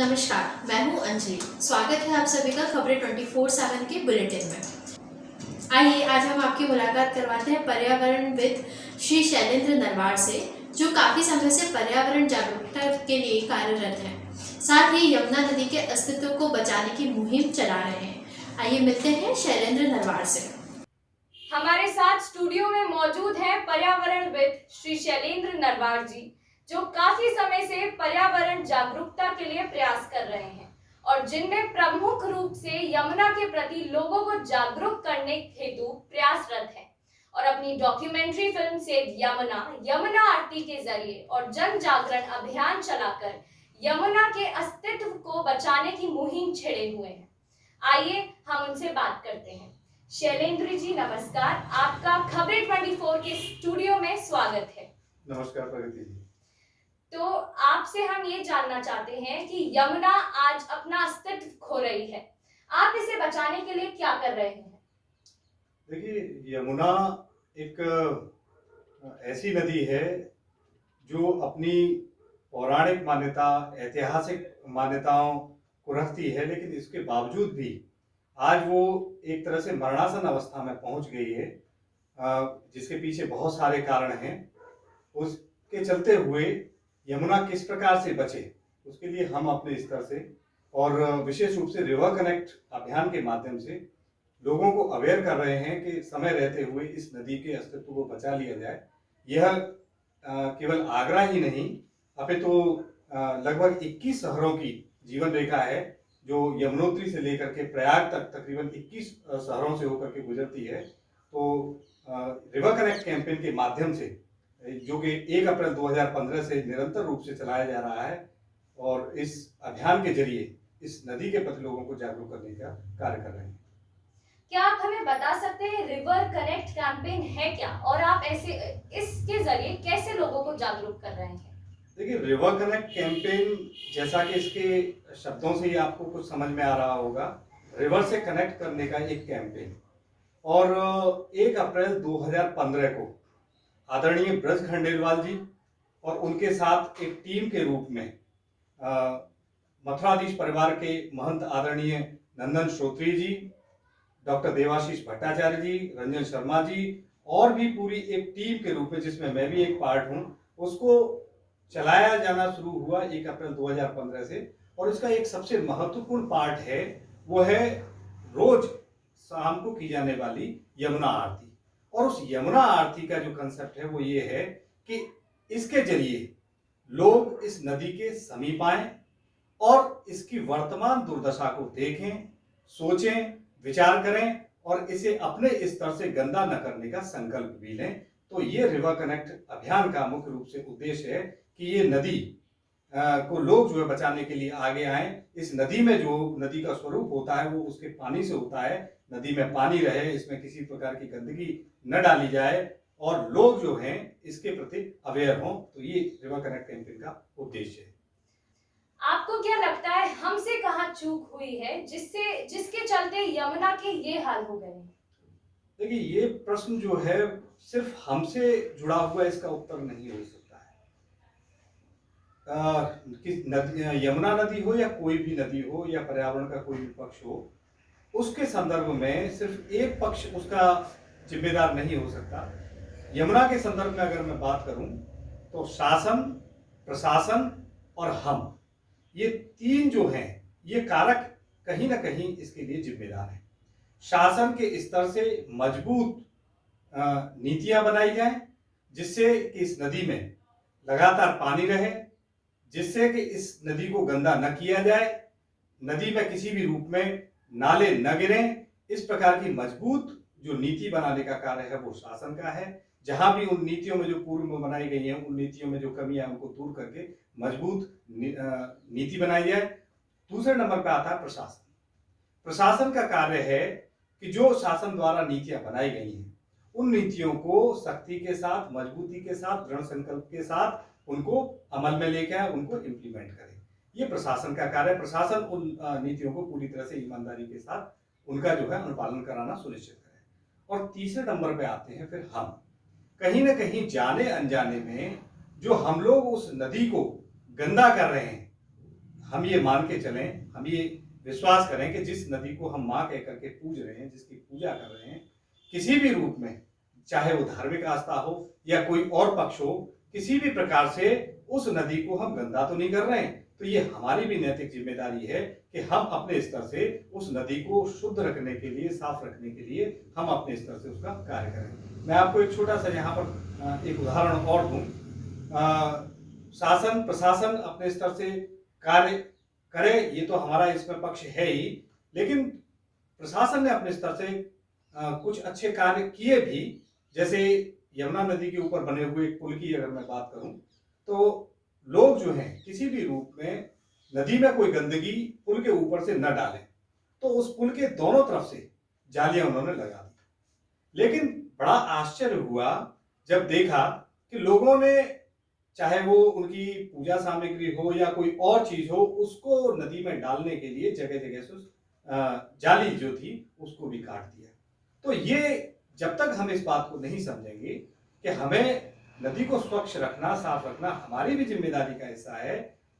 नमस्कार, मैं हूं अंजलि। स्वागत है आप सभी का खबरें 24/7 के बुलेटिन में। आइए आज हम आपकी मुलाकात करवाते हैं पर्यावरणविद श्री शैलेंद्र नरवार से, जो काफी समय से पर्यावरण जागरूकता के लिए कार्यरत हैं। साथ ही यमुना नदी के अस्तित्व को बचाने की मुहिम चला रहे हैं। आइए मिलते हैं शैलेंद्र नरवार से। हमारे साथ स्टूडियो में मौजूद हैं पर्यावरणविद श्री शैलेंद्र नरवार जी, जो काफी समय से पर्यावरण जागरूकता के लिए प्रयास कर रहे हैं और जिनमें प्रमुख रूप से यमुना के प्रति लोगों को जागरूक करने हेतु प्रयासरत हैं और अपनी डॉक्यूमेंट्री फिल्म से यमुना आरती के जरिए और जन जागरण अभियान चलाकर यमुना के अस्तित्व को बचाने की मुहिम छेड़े हुए हैं। आइए हम उनसे बात करते हैं। शैलेंद्र जी नमस्कार, आपका खबरें 24 के स्टूडियो में स्वागत है। नमस्कार प्रगति जी। तो आपसे हम ये जानना चाहते हैं कि यमुना आज अपना अस्तित्व खो रही है, आप इसे बचाने के लिए क्या कर रहे हैं? देखिए, यमुना एक ऐसी नदी है जो अपनी पौराणिक मान्यता, ऐतिहासिक मान्यताओं को रखती है, लेकिन इसके बावजूद भी आज वो एक तरह से मरणासन अवस्था में पहुंच गई है, जिसके पीछे बहुत सारे कारण हैं। उसके चलते हुए यमुना किस प्रकार से बचे, उसके लिए हम अपने स्तर से और विशेष रूप से रिवर कनेक्ट अभियान के माध्यम से लोगों को अवेयर कर रहे हैं कि समय रहते हुए इस नदी के अस्तित्व को बचा लिया जाए। यह केवल आगरा ही नहीं, अपितु लगभग 21 शहरों की जीवन रेखा है, जो यमुनोत्री से लेकर के प्रयाग तक तकरीबन 21 शहरों से होकर के गुजरती है। तो रिवर कनेक्ट कैंपेन के माध्यम से, जो कि 1 अप्रैल 2015 से निरंतर रूप से चलाया जा रहा है, और इस अभियान के जरिए इस नदी के प्रति लोगों को जागरूक करने का कार्य कर रहे हैं। क्या आप हमें बता सकते हैं रिवर कनेक्ट कैंपेन है क्या, और आप इसके जरिए कैसे लोगों को जागरूक कर रहे हैं? देखिए, रिवर कनेक्ट कैंपेन, जैसा कि इसके शब्दों से ही आपको कुछ समझ में आ रहा होगा, रिवर से कनेक्ट करने का एक कैंपेन। और 1 अप्रैल 2015 को आदरणीय ब्रज खंडेलवाल जी और उनके साथ एक टीम के रूप में मथुराधीश परिवार के महंत आदरणीय नंदन श्रोत्री जी, डॉक्टर देवाशीष भट्टाचार्य जी, रंजन शर्मा जी, और भी पूरी एक टीम के रूप में, जिसमें मैं भी एक पार्ट हूं, उसको चलाया जाना शुरू हुआ 1 अप्रैल 2015 से। और इसका एक सबसे महत्वपूर्ण पार्ट है, वो है रोज शाम को की जाने वाली यमुना आरती। और उस यमुना आरती का जो कंसेप्ट है वो ये है कि इसके जरिए लोग इस नदी के समीप आएं और इसकी वर्तमान दुर्दशा को देखें, सोचें, विचार करें और इसे अपने स्तर से गंदा न करने का संकल्प भी लें। तो ये रिवर कनेक्ट अभियान का मुख्य रूप से उद्देश्य है कि ये नदी को लोग जो है बचाने के लिए आगे आएं। इस नदी में जो नदी का स्वरूप होता है वो उसके पानी से होता है। नदी में पानी रहे, इसमें किसी प्रकार की गंदगी न डाली जाए और लोग जो हैं इसके प्रति अवेयर हों। तो ये रिवर कनेक्ट कैंपेन का उद्देश्य है। आपको क्या लगता है हमसे कहाँ चूक हुई है जिसके चलते यमुना के ये हाल हो गए? देखिए, ये प्रश्न जो है सिर्फ हमसे जुड़ा हुआ, इसका उत्तर नहीं हो सकता है। यमुना नदी हो या कोई भी नदी हो या पर्यावरण का कोई भी पक्ष हो, उसके संदर्भ में सिर्फ एक पक्ष उसका जिम्मेदार नहीं हो सकता। यमुना के संदर्भ में अगर मैं बात करूं तो शासन, प्रशासन और हम, ये तीन जो हैं, ये कारक कहीं ना कहीं इसके लिए जिम्मेदार हैं। शासन के स्तर से मजबूत नीतियां बनाई जाएं, जिससे कि इस नदी में लगातार पानी रहे, जिससे कि इस नदी को गंदा न किया जाए, नदी में किसी भी रूप में नाले न गिरें। इस प्रकार की मजबूत जो नीति बनाने का कार्य है वो शासन का है। जहां भी उन नीतियों में जो पूर्व में बनाई गई हैं, उन नीतियों में जो कमियां, उनको दूर करके मजबूत नीति बनाई जाए। दूसरे नंबर पर आता है प्रशासन। प्रशासन का कार्य है कि जो शासन द्वारा नीतियां बनाई गई हैं, उन नीतियों को सख्ती के साथ, मजबूती के साथ, दृढ़ संकल्प के साथ उनको अमल में लेकर आए, उनको इम्प्लीमेंट करें। ये प्रशासन का कार्य है। प्रशासन उन नीतियों को पूरी तरह से ईमानदारी के साथ उनका जो है अनुपालन कराना सुनिश्चित करें। और तीसरे नंबर पे आते हैं फिर हम। कहीं ना कहीं जाने अनजाने में जो हम लोग उस नदी को गंदा कर रहे हैं, हम ये मान के चलें, हम ये विश्वास करें कि जिस नदी को हम माँ कह करके पूज रहे हैं, जिसकी पूजा कर रहे हैं, किसी भी रूप में, चाहे वो धार्मिक आस्था हो या कोई और पक्ष हो, किसी भी प्रकार से उस नदी को हम गंदा तो नहीं कर रहे हैं। तो ये हमारी भी नैतिक जिम्मेदारी है कि हम अपने स्तर से उस नदी को शुद्ध रखने के लिए, साफ रखने के लिए हम अपने स्तर से उसका कार्य करें। मैं आपको एक छोटा सा यहाँ पर एक उदाहरण और दूं। शासन प्रशासन अपने स्तर से कार्य करे, ये तो हमारा इसमें पक्ष है ही, लेकिन प्रशासन ने अपने स्तर से कुछ अच्छे कार्य किए भी। जैसे यमुना नदी के ऊपर बने हुए एक पुल की अगर मैं बात करूं, तो लोग जो हैं किसी भी रूप में नदी में कोई गंदगी पुल के ऊपर से न डालें, तो उस पुल के दोनों तरफ से जालियां उन्होंने लगा दी। लेकिन बड़ा आश्चर्य हुआ जब देखा कि लोगों ने, चाहे वो उनकी पूजा सामग्री हो या कोई और चीज हो, उसको नदी में डालने के लिए जगह जगह से जाली जो थी उसको भी काट दिया। तो ये जब तक हम इस बात को नहीं समझेंगे कि हमें नदी को स्वच्छ रखना, साफ रखना हमारी भी जिम्मेदारी का हिस्सा है,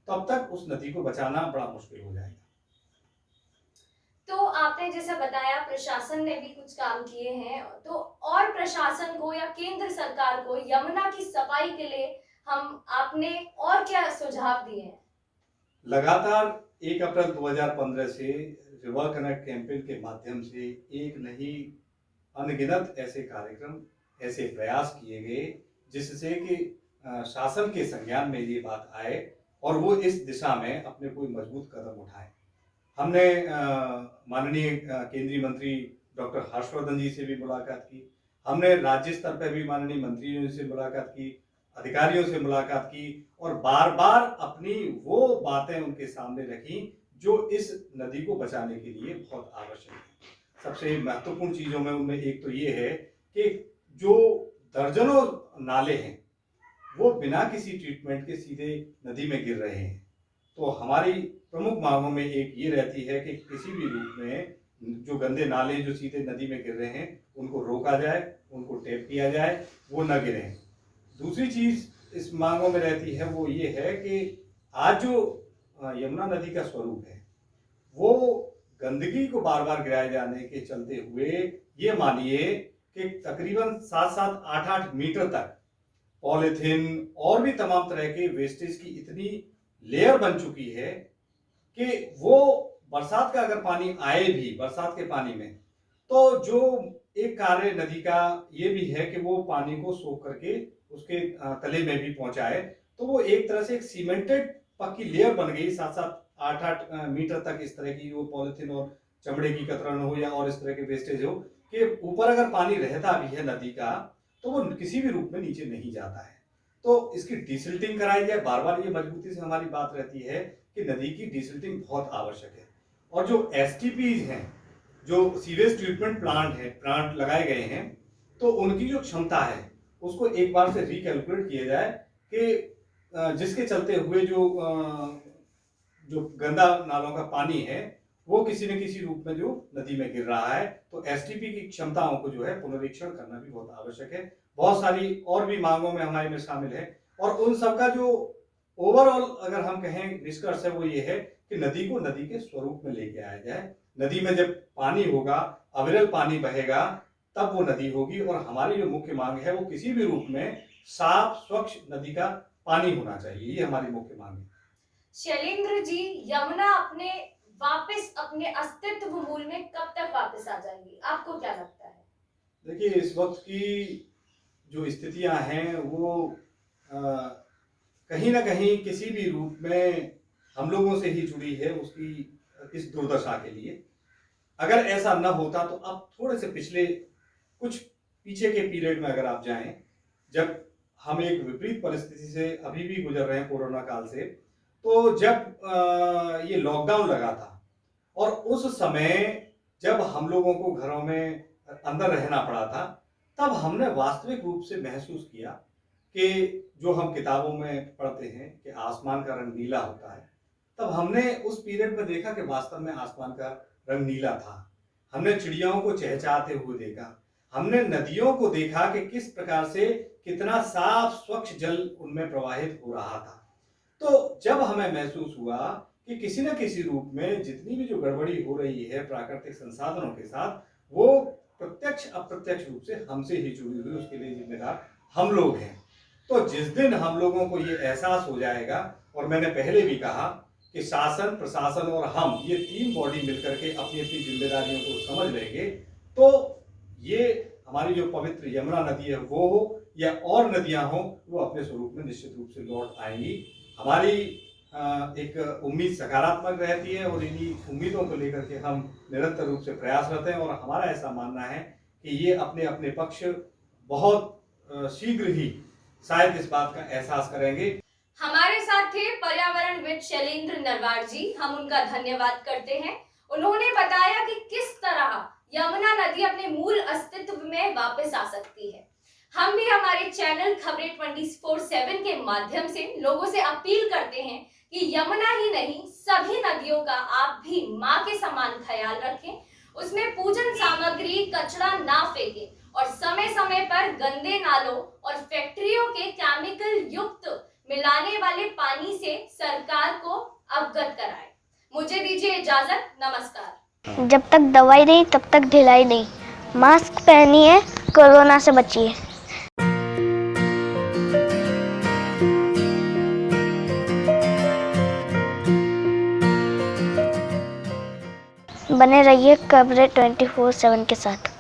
तब तक उस नदी को बचाना बड़ा मुश्किल हो जाएगा। तो आपने जैसा बताया प्रशासन ने भी कुछ काम किए हैं, तो और प्रशासन को या केंद्र सरकार को यमुना की सफाई के लिए आपने और क्या सुझाव दिए हैं? लगातार 1 अप्रैल 2015 से रिवर कनेक्ट कैंपेन के माध्यम से एक नहीं अनगिनत ऐसे कार्यक्रम, ऐसे प्रयास किए गए जिससे कि शासन के संज्ञान में ये बात आए और वो इस दिशा में अपने कोई मजबूत कदम उठाए। हमने माननीय केंद्रीय मंत्री डॉक्टर हर्षवर्धन जी से भी मुलाकात की, हमने राज्य स्तर पर भी माननीय मंत्रियों से मुलाकात की, अधिकारियों से मुलाकात की और बार बार अपनी वो बातें उनके सामने रखी जो इस नदी को बचाने के लिए बहुत आवश्यक है। सबसे महत्वपूर्ण चीजों में उनमें एक तो ये है कि जो दर्जनों नाले हैं वो बिना किसी ट्रीटमेंट के सीधे नदी में गिर रहे हैं। तो हमारी प्रमुख मांगों में एक ये रहती है कि किसी भी रूप में जो गंदे नाले जो सीधे नदी में गिर रहे हैं उनको रोका जाए, उनको टैप किया जाए, वो न गिरें। दूसरी चीज इस मांगों में रहती है वो ये है कि आज जो यमुना नदी का स्वरूप है वो गंदगी को बार बार गिराए जाने के चलते हुए ये मानिए कि तकरीबन 7-7, 8-8 मीटर तक पॉलीथीन और भी तमाम तरह के वेस्टेज की इतनी लेयर बन चुकी है कि वो बरसात का अगर पानी आए भी बरसात के पानी में, तो जो एक कार्य नदी का ये भी है कि वो पानी को सोख करके उसके तले में भी पहुंचाए। तो वो एक तरह से एक सीमेंटेड पक्की लेयर बन गई 7-7, 8-8 मीटर तक। इस तरह की वो पॉलिथीन और चमड़े की कतरन हो या और इस तरह के वेस्टेज हो कि ऊपर अगर पानी रहता भी है नदी का तो वो किसी भी रूप में नीचे नहीं जाता है। तो इसकी डिसिल्टिंग कराई जाए। बार बार ये मजबूती से हमारी बात रहती है कि नदी की डिसिल्टिंग बहुत आवश्यक है। और जो एसटीपीज हैं, जो सीवेज ट्रीटमेंट प्लांट लगाए गए हैं, तो उनकी जो क्षमता है उसको एक बार से रिकैलकुलेट किया जाए कि जिसके चलते हुए जो गंदा नालों का पानी है वो किसी न किसी रूप में जो नदी में गिर रहा है, तो एसटीपी की क्षमताओं को जो है पुनरीक्षण करना भी बहुत आवश्यक है। बहुत सारी और भी मांगों में हमारे में शामिल है और उन सबका जो ओवरऑल अगर हम कहें निष्कर्ष है वो ये है कि नदी को नदी के स्वरूप में लेके आया जाए। नदी में जब पानी होगा, अविरल पानी बहेगा, तब वो नदी होगी। और हमारी जो मुख्य मांग है वो किसी भी रूप में साफ स्वच्छ नदी का पानी होना चाहिए, ये हमारी मुख्य मांग है। शैलेंद्र जी, यमुना वापस अपने अस्तित्व मूल में कब तक वापस आ जाएगी, आपको क्या लगता है? देखिए, इस वक्त की जो स्थितियां हैं वो कहीं ना कहीं किसी भी रूप में हम लोगों से ही जुड़ी है उसकी इस दुर्दशा के लिए। अगर ऐसा न होता तो अब थोड़े से पिछले कुछ पीछे के पीरियड में अगर आप जाएं, जब हम एक विपरीत परिस्थिति से अभी भी गुजर रहे हैं कोरोना काल से, तो जब ये लॉकडाउन लगा था और उस समय जब हम लोगों को घरों में अंदर रहना पड़ा था, तब हमने वास्तविक रूप से महसूस किया कि जो हम किताबों में पढ़ते हैं कि आसमान का रंग नीला होता है, तब हमने उस पीरियड में देखा कि वास्तव में आसमान का रंग नीला था। हमने चिड़ियाओं को चहचहाते हुए देखा, हमने नदियों को देखा कि किस प्रकार से कितना साफ स्वच्छ जल उनमें प्रवाहित हो रहा था। तो जब हमें महसूस हुआ कि किसी न किसी रूप में जितनी भी जो गड़बड़ी हो रही है प्राकृतिक संसाधनों के साथ, वो प्रत्यक्ष अप्रत्यक्ष रूप से हमसे ही जुड़ी हुई, उसके लिए जिम्मेदार हम लोग हैं। तो जिस दिन हम लोगों को ये एहसास हो जाएगा, और मैंने पहले भी कहा कि शासन, प्रशासन और हम, ये तीन बॉडी मिलकर के अपनी अपनी जिम्मेदारियों को समझ लेंगे, तो ये हमारी जो पवित्र यमुना नदी है वो हो या और नदियां हो, वो अपने स्वरूप में निश्चित रूप से लौट आएंगी। हमारी एक उम्मीद सकारात्मक रहती है और इन्हीं उम्मीदों को लेकर के हम निरंतर रूप से प्रयासरत हैं, और हमारा ऐसा मानना है कि ये अपने अपने पक्ष बहुत शीघ्र ही शायद इस बात का एहसास करेंगे। हमारे साथ थे पर्यावरणविद शैलेंद्र नरवार जी, हम उनका धन्यवाद करते हैं। उन्होंने बताया कि किस तरह यमुना नदी अपने मूल अस्तित्व में वापस आ सकती है। हम भी हमारे चैनल खबरें 24/7 के माध्यम से लोगों से अपील करते हैं कि यमुना ही नहीं, सभी नदियों का आप भी माँ के समान ख्याल रखें, उसमें पूजन सामग्री कचरा ना फेंकें, और समय समय पर गंदे नालों और फैक्ट्रियों के केमिकल युक्त मिलाने वाले पानी से सरकार को अवगत कराएं। मुझे दीजिए इजाजत, नमस्कार। जब तक दवाई नहीं तब तक ढिलाई नहीं। मास्क पहनिए, कोरोना से बचिए। बने रहिए खबरें 24/7 के साथ।